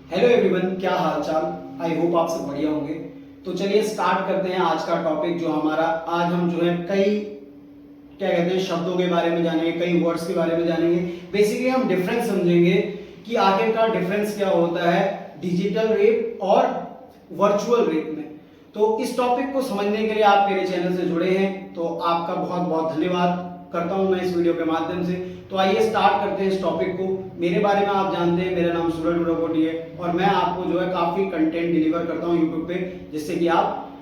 Hello everyone, क्या हाल चाल। I hope आप सब बढ़िया होंगे। तो चलिए स्टार्ट करते हैं आज का टॉपिक जो हमारा। आज हम जो है कई क्या कहते हैं शब्दों के बारे में जानेंगे, कई वर्ड्स के बारे में जानेंगे। बेसिकली हम डिफरेंस समझेंगे कि आखिरकार डिफरेंस क्या होता है डिजिटल रेप और वर्चुअल रेप में। तो इस टॉपिक को समझने के लिए आप मेरे चैनल से जुड़े हैं, तो आपका बहुत बहुत धन्यवाद करता हूं मैं इस वीडियो के माध्यम से। तो आइए स्टार्ट करते हैं इस टॉपिक को। मेरे बारे में आप जानते हैं, मेरा नाम सूरज मुराकोटी है और मैं आपको जो है काफी कंटेंट डिलीवर करता हूं यूट्यूब पे, जिससे कि आप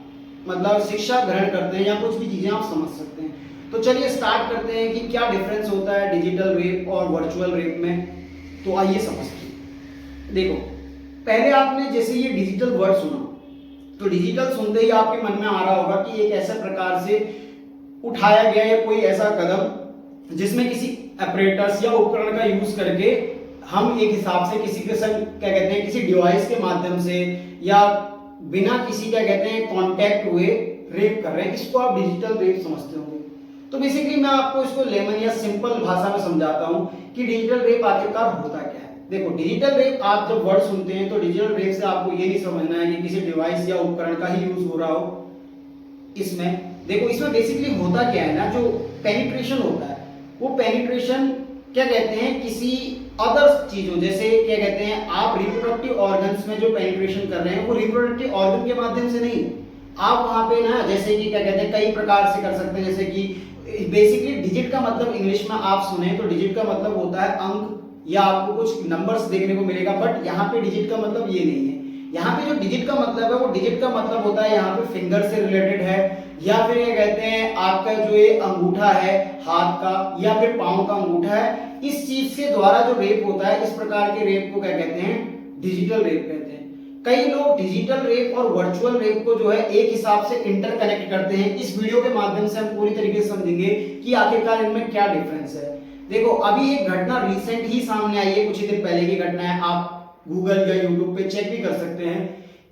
मतलब शिक्षा ग्रहण करते हैं या कुछ भी चीजें आप समझ सकते हैं। तो चलिए स्टार्ट करते हैं कि क्या डिफरेंस होता है डिजिटल रेप और वर्चुअल रेप में। तो आइए समझते हैं। देखो, पहले आपने जैसे ये डिजिटल वर्ड सुना, तो डिजिटल सुनते ही आपके मन में आ रहा होगा कि एक ऐसे प्रकार से उठाया गया या कोई ऐसा कदम जिसमें किसी ऑपरेटर्स या उपकरण का यूज करके हम एक हिसाब से किसी के संग क्या कहते हैं किसी डिवाइस के माध्यम से या बिना किसी क्या कहते हैं कांटेक्ट हुए रेप कर रहे हैं। इसको आप डिजिटल रेप समझते होंगे। तो बेसिकली मैं आपको इसको लेमन या सिंपल भाषा में समझाता हूं कि डिजिटल रेप आखिरकार होता क्या है। देखो, डिजिटल रेप आप जब वर्ड सुनते हैं तो डिजिटल रेप से आपको ये नहीं समझना है कि किसी डिवाइस या उपकरण का ही यूज हो रहा हो। इसमें देखो, इसमें बेसिकली होता क्या है ना, जो पेनिट्रेशन होता है वो पेनिट्रेशन क्या कहते हैं किसी अदर चीजों, जैसे क्या कहते हैं आप रिप्रोडक्टिव ऑर्गन्स में जो पेनिट्रेशन कर रहे हैं वो रिप्रोडक्टिव ऑर्गन के माध्यम से नहीं। आप वहां पे ना जैसे कि क्या कहते हैं कई प्रकार से कर सकते हैं। जैसे कि बेसिकली डिजिट का मतलब इंग्लिश में आप सुने तो डिजिट का मतलब होता है अंक, या आपको कुछ नंबर्स देखने को मिलेगा, बट यहाँ पे डिजिट का मतलब ये नहीं है। यहाँ पे जो डिजिट का मतलब है वो डिजिट का मतलब होता है यहाँ पे फिंगर से रिलेटेड है, या फिर ये कहते हैं आपका जो ये अंगूठा है हाथ का या फिर पांव का अंगूठा है, इस चीज के द्वारा जो रेप होता है, इस प्रकार के रेप को क्या कहते हैं डिजिटल रेप कहते हैं। कई लोग डिजिटल रेप और वर्चुअल रेप को जो है एक हिसाब से इंटरकनेक्ट करते हैं। इस वीडियो के माध्यम से हम पूरी तरीके से समझेंगे कि आखिरकार इनमें क्या डिफरेंस है। देखो, अभी एक घटना रिसेंट ही सामने आई है, कुछ ही दिन पहले की घटना है। आप गूगल या यूट्यूब पे चेक भी कर सकते हैं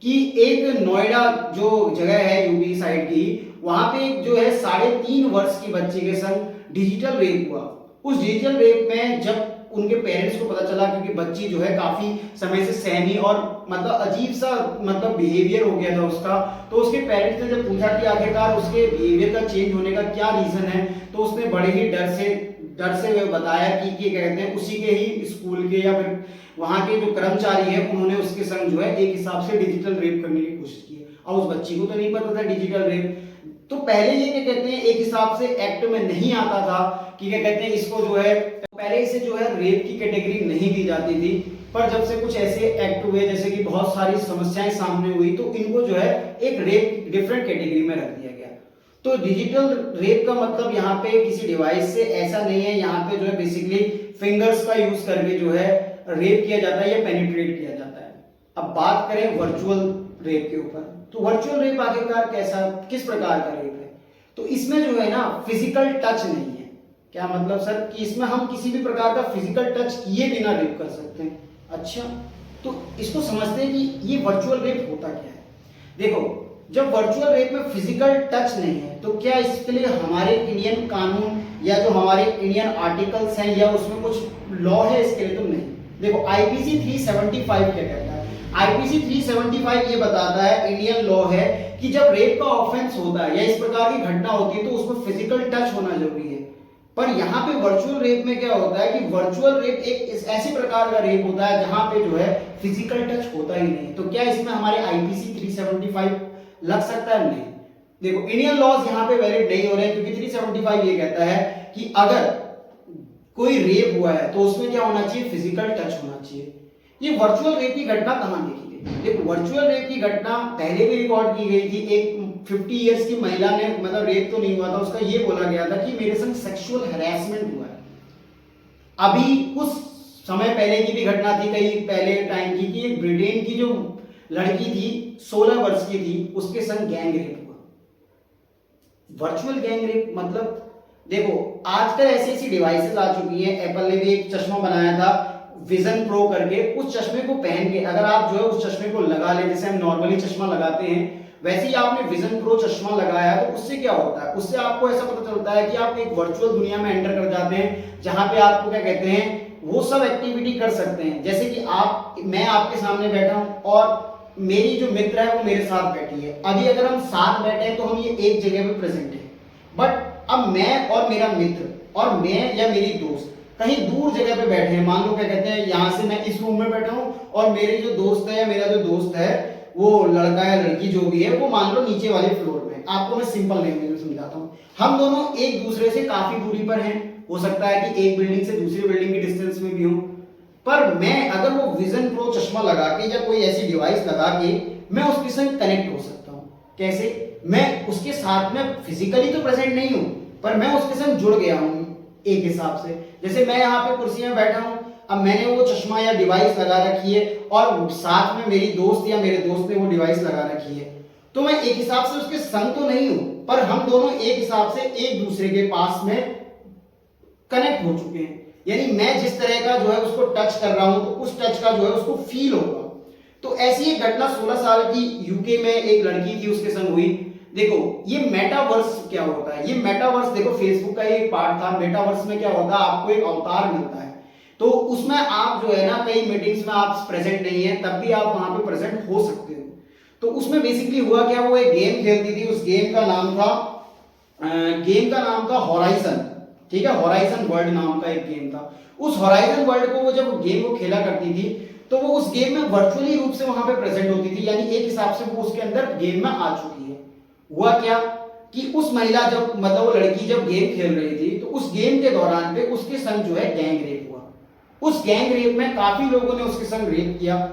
कि एक नोएडा जो जगह है यूपी साइड की, वहां पे एक जो है 3.5 वर्ष की बच्ची के संग डिजिटल रेप हुआ। उस डिजिटल रेप में जब उनके पेरेंट्स को पता चला, क्योंकि बच्ची जो है काफी समय से सहमी और मतलब अजीब सा मतलब बिहेवियर हो गया था उसका, तो उसके पेरेंट्स ने जब पूछा कि आखिरकार उसके बिहेवियर का चेंज होने का क्या रीजन है, तो उसने बड़े ही डर से वे बताया कि क्या कहते हैं उसी के ही स्कूल के या फिर वहां के जो कर्मचारी है उन्होंने उसके संग जो है एक हिसाब से डिजिटल रेप करने की कोशिश की। और उस बच्ची को तो नहीं पता था डिजिटल रेप, तो पहले ये क्या कहते हैं एक हिसाब से एक्ट में नहीं आता था कि क्या कहते हैं इसको जो है पहले इसे जो है रेप की कैटेगरी नहीं दी जाती थी। पर जब से कुछ ऐसे एक्ट हुए, जैसे कि बहुत सारी समस्याएं सामने हुई, तो इनको जो है एक रेप डिफरेंट कैटेगरी में रख दिया गया। तो डिजिटल रेप का मतलब यहाँ पे किसी डिवाइस से ऐसा नहीं है, यहाँ पे जो है बेसिकली फिंगर्स का यूज करके जो है रेप किया जाता है या पेनिट्रेट किया जाता है। अब बात करें वर्चुअल रेप के ऊपर, तो वर्चुअल रेप आखिरकार कैसा किस प्रकार का रेप है। तो इसमें जो है ना फिजिकल टच नहीं है। क्या मतलब सर कि इसमें हम किसी भी प्रकार का फिजिकल टच किए बिना रेप कर सकते हैं। अच्छा, तो इसको समझते हैं कि ये वर्चुअल रेप होता क्या है। देखो, जब वर्चुअल रेप में फिजिकल टच नहीं है तो क्या इसके लिए हमारे इंडियन कानून या जो हमारे इंडियन आर्टिकल्स हैं या उसमें कुछ लॉ है इसके लिए? तो नहीं। देखो, आईपीसी 375 क्या कहता है? आईपीसी 375 ये बताता है, इंडियन लॉ है, कि जब रेप का ऑफेंस होता है या इस प्रकार की घटना होती है तो उसमें फिजिकल टच होना जरूरी है। पर यहाँ पे वर्चुअल रेप में क्या होता है कि वर्चुअल रेप एक ऐसी प्रकार का रेप होता है जहां पे जो है फिजिकल टच होता ही नहीं। तो क्या इसमें हमारे आईपीसी 375 लग सकता है? नहीं। देखो, इंडियन लॉज यहाँ पे वैलिड नहीं हो रहे हैं, क्योंकि 375 ये कहता है कि अगर कोई रेप हुआ है तो उसमें क्या होना चाहिए? फिजिकल टच होना चाहिए। ये वर्चुअल रेप की घटना कहां देखी गई? देखो, वर्चुअल रेप की घटना पहले भी रिकॉर्ड की गई थी। एक 50 इयर्स की महिला ने, मतलब रेप तो नहीं हुआ था उसका, ये बोला गया था कि मेरे संग सेक्सुअल हैरेसमेंट हुआ है। अभी कुछ समय पहले की भी घटना थी, कई पहले टाइम की, कि एक ब्रिटेन की जो लड़की थी 16 वर्ष की थी, उसके संग गैंग रेप हुआ। वर्चुअल गैंग रेप मतलब देखो, आजकल ऐसी ऐसी डिवाइसेस आ चुकी हैं। एप्पल ने भी एक चश्मा बनाया था विजन प्रो करके। उस चश्मे को पहन के अगर आप जो है उस चश्मे को लगा ले, जैसे हम नॉर्मली चश्मा लगाते हैं वैसे ही आपने विजन प्रो चश्मा लगाया, तो उससे क्या होता है? उससे आपको ऐसा पता चलता है कि आप एक वर्चुअल दुनिया में एंटर कर जाते हैं, जहां पे आपको क्या कहते हैं वो सब एक्टिविटी कर सकते हैं। जैसे कि मैं आपके सामने बैठा हूं और मेरी जो मित्र है वो मेरे साथ बैठी है। अभी अगर हम साथ बैठे हैं तो हम ये एक जगह पे प्रेजेंट है, बट अब मैं और मेरा मित्र और मैं या मेरी दोस्त कहीं दूर जगह पे बैठे हैं। मान लो क्या कहते हैं, यहाँ से मैं इस रूम में बैठा हूँ और मेरे जो दोस्त है या मेरा जो दोस्त है वो लड़का या लड़की जो भी है वो मान लो नीचे वाले फ्लोर पे। आपको मैं सिंपल लैंग्वेज में समझाता हूँ। हम दोनों एक दूसरे से काफी दूरी पर हैं, हो सकता है कि एक बिल्डिंग से दूसरी बिल्डिंग की डिस्टेंस में भी हो, पर मैं अगर वो विजन प्रो चश्मा लगा के या कोई ऐसी डिवाइस लगा के मैं उसके संग कनेक्ट हो सकता हूँ। कैसे? मैं उसके साथ में फिजिकली तो प्रेजेंट नहीं हूँ, पर मैं उसके संग जुड़ गया हूँ एक हिसाब से। जैसे मैं यहाँ पे कुर्सी में बैठा हूँ, अब मैंने वो चश्मा या डिवाइस लगा रखी है और साथ में मेरी दोस्त या मेरे दोस्त ने वो डिवाइस लगा रखी है, तो मैं एक हिसाब से उसके संग तो नहीं हूं, पर हम दोनों एक हिसाब से एक दूसरे के पास में कनेक्ट हो चुके हैं। यानी मैं जिस तरह का जो है उसको टच कर रहा हूं तो उस टच का जो है उसको फील होगा। तो ऐसी एक घटना 16 साल की यूके में एक लड़की थी, उसके संग हुई। देखो ये मेटावर्स क्या होता है, ये मेटावर्स देखो फेसबुक का एक पार्ट था। मेटावर्स में क्या होता है, आपको एक अवतार मिलता है, तो उसमें आप जो है ना कई मीटिंग्स में आप प्रेजेंट नहीं है तब भी आप वहां पे प्रेजेंट हो सकते हो। तो उसमें बेसिकली हुआ क्या, वो एक गेम खेलती थी। उस गेम का नाम था हॉराइजन, ठीक है, हॉराइजन वर्ल्ड नाम का एक गेम था। उस हॉराइजन वर्ल्ड को वो जब गेम को खेला करती थी तो वो उस गेम में वर्चुअली रूप से वहां पे प्रेजेंट होती थी, यानी एक हिसाब से वो उसके अंदर गेम में आ चुकी है। हुआ क्या कि उस महिला जब मतलब वो लड़की जब गेम खेल रही थी तो उस गेम के दौरान पे उसके संग जो है गैंग रेप हुआ। उस गैंग रेप में काफी लोगों ने उसके संग रेप किया।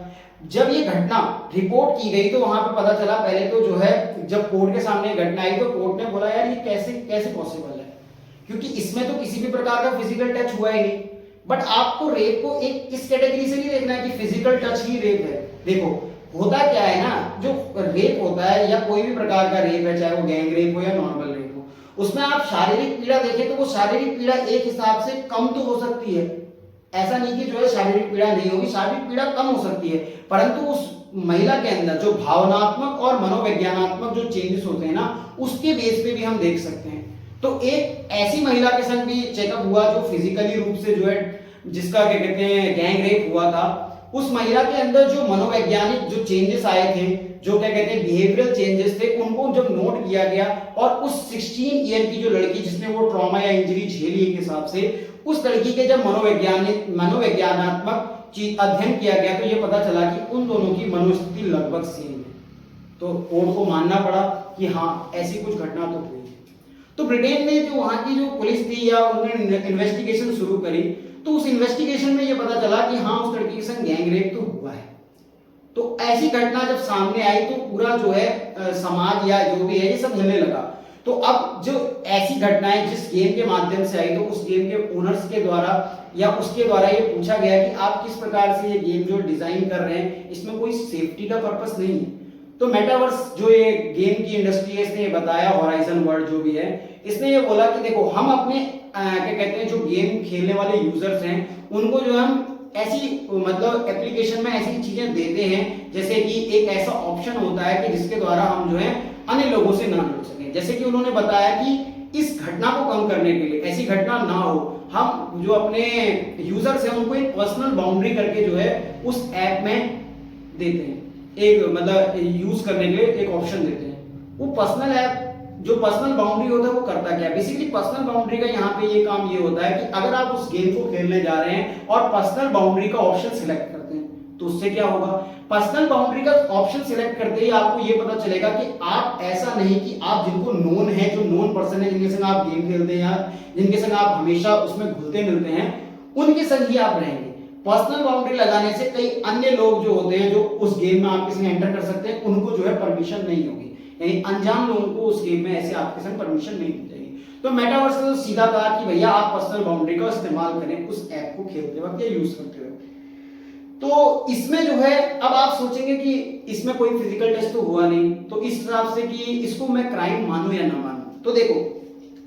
जब ये घटना रिपोर्ट की गई तो वहां पे पता चला, पहले तो जो है जब कोर्ट के सामने घटना आई तो कोर्ट ने बोला यार ये कैसे कैसे पॉसिबल है, क्योंकि इसमें तो किसी भी प्रकार का फिजिकल टच हुआ ही नहीं। बट आपको रेप को एक किस कैटेगरी से नहीं देखना है कि फिजिकल टच ही रेप है। देखो होता क्या है ना, जो रेप होता है या कोई भी प्रकार का रेप है, चाहे वो गैंग रेप हो या नॉर्मल रेप हो, उसमें आप शारीरिक पीड़ा देखें तो वो शारीरिक पीड़ा एक हिसाब से कम तो हो सकती है। ऐसा नहीं कि जो है शारीरिक पीड़ा नहीं होगी, शारीरिक पीड़ा कम हो सकती है, परंतु उस महिला के अंदर जो भावनात्मक और मनोवैज्ञानात्मक जो चेंजेस होते हैं ना, उसके बेस पे भी हम देख सकते हैं। तो एक ऐसी महिला के संग भी चेकअप हुआ जो फिजिकली रूप से जो है जिसका क्या कहते हैं गैंग रेप हुआ था। उस महिला के अंदर जो मनोवैज्ञानिक जो चेंजेस आए थे, जो क्या कहते हैं बिहेवियरल चेंजेस थे, उनको जब नोट किया गया और उस 16 ईयर की जो लड़की जिसने वो ट्रॉमा या इंजरी झेली एक हिसाब से, उस लड़की के जब मनोवैज्ञानात्मक अध्ययन किया गया तो ये पता चला कि उन दोनों की मनोस्थिति लगभग सेम है। तो कोर्ट को मानना पड़ा कि हाँ ऐसी कुछ घटना तो हुई। तो ब्रिटेन में जो वहां की जो पुलिस थी या उन्होंने इन्वेस्टिगेशन शुरू करी, तो उस इन्वेस्टिगेशन में ये पता चला कि हाँ उस लड़की के संग गैंग रेप तो हुआ है। तो ऐसी घटना जब सामने आई तो पूरा जो है समाज या जो भी है ये सब हिलने लगा। तो अब जो ऐसी घटनाएं जिस गेम के माध्यम से आई, तो उस गेम के ओनर्स के द्वारा या उसके द्वारा ये पूछा गया कि आप किस प्रकार से ये गेम जो डिजाइन कर रहे हैं, इसमें कोई सेफ्टी का पर्पस नहीं है। तो मेटावर्स जो ये गेम की इंडस्ट्री है इसने ये बताया, हॉराइजन वर्ल्ड जो भी है, इसने ये बोला कि देखो हम अपने क्या कहते हैं जो गेम खेलने वाले यूजर्स हैं उनको जो हम ऐसी मतलब एप्लीकेशन में ऐसी चीजें देते हैं जैसे कि एक ऐसा ऑप्शन होता है कि जिसके द्वारा हम जो है अन्य लोगों से ना जुड़ सकें। जैसे कि उन्होंने बताया कि इस घटना को कम करने के लिए, ऐसी घटना ना हो, हम जो अपने यूजर्स हैं उनको एक पर्सनल बाउंड्री करके जो है उस ऐप में देते हैं, एक मतलब यूज करने के लिए एक ऑप्शन देते हैं। वो पर्सनल ऐप जो पर्सनल बाउंड्री होता है वो करता क्या है, बेसिकली पर्सनल बाउंड्री का यहाँ पे ये काम ये होता है कि अगर आप उस गेम को खेलने जा रहे हैं और पर्सनल बाउंड्री का ऑप्शन सिलेक्ट करते हैं तो उससे क्या होगा, पर्सनल बाउंड्री का ऑप्शन सिलेक्ट करते ही आपको ये पता चलेगा कि आप ऐसा नहीं कि आप जिनको नोन है, जो नोन पर्सन है, जिनके संग आप गेम खेलते हैं या जिनके संग आप हमेशा उसमें घुलते मिलते हैं, उनके संग ही आप रहेंगे। पर्सनल बाउंड्री लगाने से कई अन्य लोग जो होते हैं जो उस गेम में आपके संग एंटर कर सकते हैं, उनको जो है परमिशन नहीं होगी, यानी अनजान लोगों को उस गेम में ऐसे आपके संग परमिशन नहीं दी जाएगी। तो मेटावर्स ने तो सीधा कहा कि भैया आप पर्सनल बाउंड्री का इस्तेमाल करें उस ऐप को खेलते वक्त या यूज करते वक्त। तो इसमें जो है अब आप सोचेंगे कि इसमें कोई फिजिकल टच तो हुआ नहीं, तो इस हिसाब से कि इसको मैं क्राइम मानूं या ना मानूं। तो देखो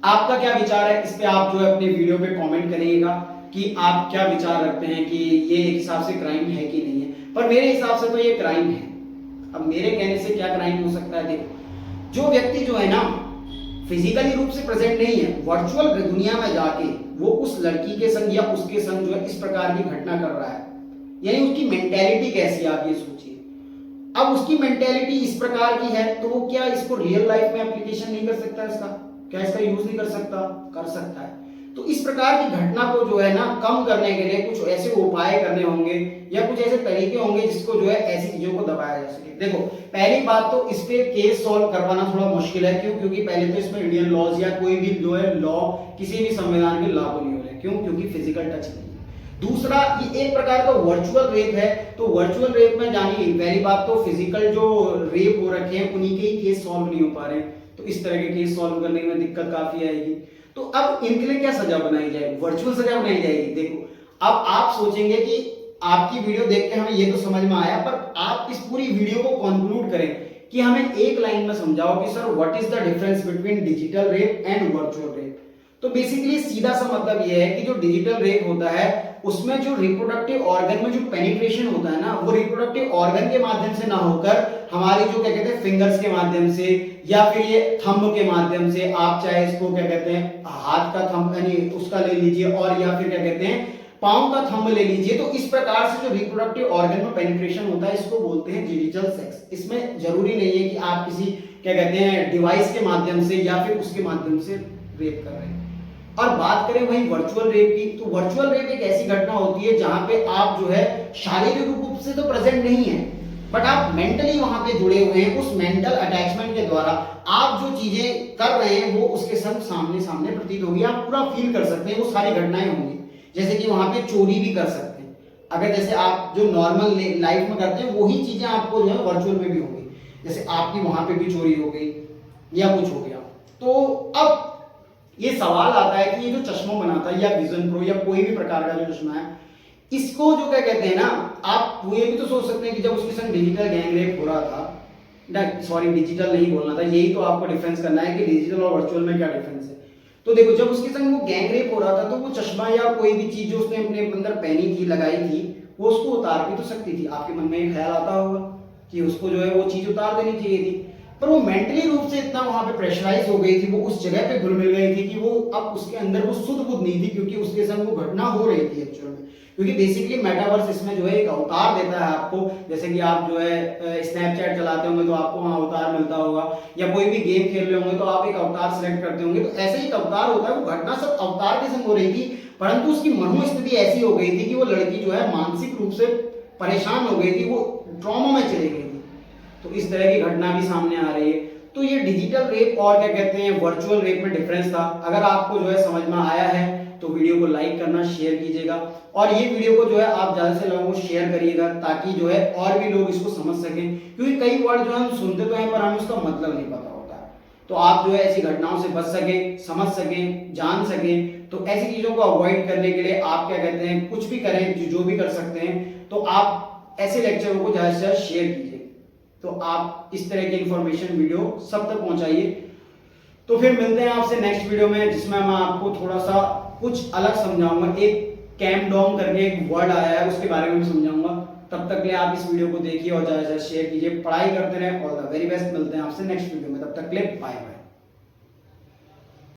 आपका क्या विचार है, इस पे आप जो है अपने वीडियो पे कमेंट करिएगा कि आप क्या विचार रखते हैं कि ये एक हिसाब से क्राइम है कि नहीं है। पर मेरे हिसाब से तो ये क्राइम है। अब मेरे कहने से क्या क्राइम हो सकता है, देखो जो व्यक्ति जो है ना फिजिकली रूप से प्रेजेंट नहीं है, वर्चुअल दुनिया में जाके वो उस लड़की के संग या उसके संग जो है इस प्रकार की घटना कर रहा है, यानी उसकी मेंटेलिटी कैसी है आप ये सोचिए। अब उसकी मेंटेलिटी इस प्रकार की है तो वो क्या इसको रियल लाइफ में एप्लीकेशन नहीं कर सकता, इसका क्या इसका यूज नहीं कर सकता? कर सकता है। तो इस प्रकार की घटना को जो है ना कम करने के लिए कुछ ऐसे उपाय करने होंगे या कुछ ऐसे तरीके होंगे जिसको जो है ऐसी चीजों को दबाया जा सके। देखो पहली बात तो इस पे केस सॉल्व करवाना थोड़ा मुश्किल है, क्यों? क्योंकि पहले तो इसमें इंडियन लॉज या कोई भी जो है लॉ किसी भी संविधान के लागू नहीं हो रहे, क्यों? क्योंकि फिजिकल टच नहीं है। दूसरा, ये एक प्रकार का वर्चुअल रेप है, तो वर्चुअल रेप में जानिए पहली बात तो फिजिकल जो रेप हो रखे हैं उन्हीं के ही केस सॉल्व नहीं हो पा रहे हैं, तो इस तरह के केस सॉल्व करने में दिक्कत काफी आएगी। तो अब इनके लिए क्या सजा बनाई जाए? वर्चुअल सजा बनाई जाएगी। देखो अब आप सोचेंगे कि आपकी वीडियो देख के हमें ये तो समझ में आया, पर आप इस पूरी वीडियो को कंक्लूड करें कि हमें एक लाइन में समझाओ कि sir what is the difference between digital rape and virtual rape. तो बेसिकली सीधा सा मतलब ये है कि जो डिजिटल रेप होता है उसमें जो रिप्रोडक्टिव ऑर्गन में जो पेनिट्रेशन होता है ना, वो रिप्रोडक्टिव ऑर्गन के माध्यम से ना होकर हमारी जो क्या कहते हैं फिंगर्स के माध्यम से या फिर ये थंब के माध्यम से, आप चाहे इसको क्या कहते हैं हाथ का थंब यानी उसका ले लीजिए और या फिर क्या कहते हैं पांव का थंब ले लीजिए, तो इस प्रकार से जो रिप्रोडक्टिव ऑर्गन में पेनिट्रेशन होता है इसको बोलते हैं डिजिटल सेक्स। इसमें जरूरी नहीं है कि आप किसी क्या कहते हैं डिवाइस के माध्यम से या फिर उसके माध्यम से रेप कर रहे हैं। और बात करें वही वर्चुअल रेप की, तो वर्चुअल रेप एक ऐसी घटना होती है जहां पे आप जो है शारीरिक रूप से तो प्रेजेंट नहीं है, बट आप मेंटली वहां पे जुड़े हुए हैं। उस मेंटल अटैचमेंट के द्वारा आप जो चीजें कर रहे हैं वो उसके संग सामने सामने प्रतीत होगी, आप पूरा फील कर सकते हैं, वो सारी घटनाएं होंगी। जैसे कि वहां पे चोरी भी कर सकते हैं, अगर जैसे आप जो नॉर्मल लाइफ में करते हैं वही चीजें आपको जो है वर्चुअल में भी होंगी, जैसे आपकी वहां पे भी चोरी हो गई या कुछ हो गया। तो अब ये सवाल आता है कि ये जो चश्मा बनाता है या विजन प्रो या कोई भी प्रकार का जो चश्मा है, इसको जो क्या कहते हैं ना, आप वो ये भी तो सोच सकते हैं कि जब उसके संग डिजिटल गैंग रेप हो रहा था, सॉरी डिजिटल नहीं बोलना था, यही तो आपको डिफरेंस करना है कि डिजिटल और वर्चुअल में क्या डिफरेंस है। तो देखो जब उसके संग वो गैंग रेप हो रहा था तो वो चश्मा या कोई भी चीज जो उसने अपने अंदर पहनी थी लगाई थी वो उसको उतार भी तो सकती थी। आपके मन में एक ख्याल आता होगा कि उसको जो है वो चीज उतार देनी चाहिए थी, पर वो मेंटली रूप से इतना वहां पे प्रेशराइज हो गई थी, वो उस जगह पे घुल मिल गई थी कि वो अब उसके अंदर वो सुध बुध नहीं थी, क्योंकि उसके संग वो घटना हो रही थी एक्चुअल में। क्योंकि बेसिकली मेटावर्स इसमें जो है एक अवतार देता है आपको, जैसे कि आप जो है स्नैपचैट चलाते होंगे तो आपको वहां अवतार मिलता होगा, या कोई भी गेम खेल रहे होंगे तो आप एक अवतार सिलेक्ट करते होंगे, तो ऐसे ही एक अवतार होता है। वो घटना सब अवतार के संग हो रही थी, परंतु उसकी मनोस्थिति ऐसी हो गई थी कि वो लड़की जो है मानसिक रूप से परेशान हो गई थी, वो ट्रॉमा में चली गई थी। तो इस तरह की घटना भी सामने आ रही है। तो ये डिजिटल रेप और क्या कहते हैं वर्चुअल रेप में डिफरेंस था। अगर आपको जो है समझ में आया है तो वीडियो को लाइक करना, शेयर कीजिएगा, और ये वीडियो को जो है आप ज्यादा से लोगों को शेयर करिएगा ताकि जो है और भी लोग इसको समझ सकें, क्योंकि कई वर्ड जो हम सुनते तो हैं पर हमें उसका मतलब नहीं पता होता है। तो आप जो है ऐसी घटनाओं से बच सकें, समझ सकें, जान सकें, तो ऐसी चीजों को अवॉइड करने के लिए आप क्या कहते हैं कुछ भी करें, जो भी कर सकते हैं, तो आप ऐसे लेक्चरों को ज्यादा से ज्यादा शेयर कीजिए। तो आप इस तरह की इंफॉर्मेशन वीडियो सब तक पहुंचाइए। तो फिर मिलते हैं आपसे नेक्स्ट वीडियो में, जिसमें मैं आपको थोड़ा सा कुछ अलग समझाऊंगा। एक कैमडॉम करके एक वर्ड आया है उसके बारे में भी समझाऊंगा। तब तक के लिए आप इस वीडियो को देखिए और ज्यादा से ज्यादा शेयर कीजिए। पढ़ाई करते रहें। All the very best. मिलते हैं आपसे नेक्स्ट वीडियो में, तब तक के लिए बाय बाय।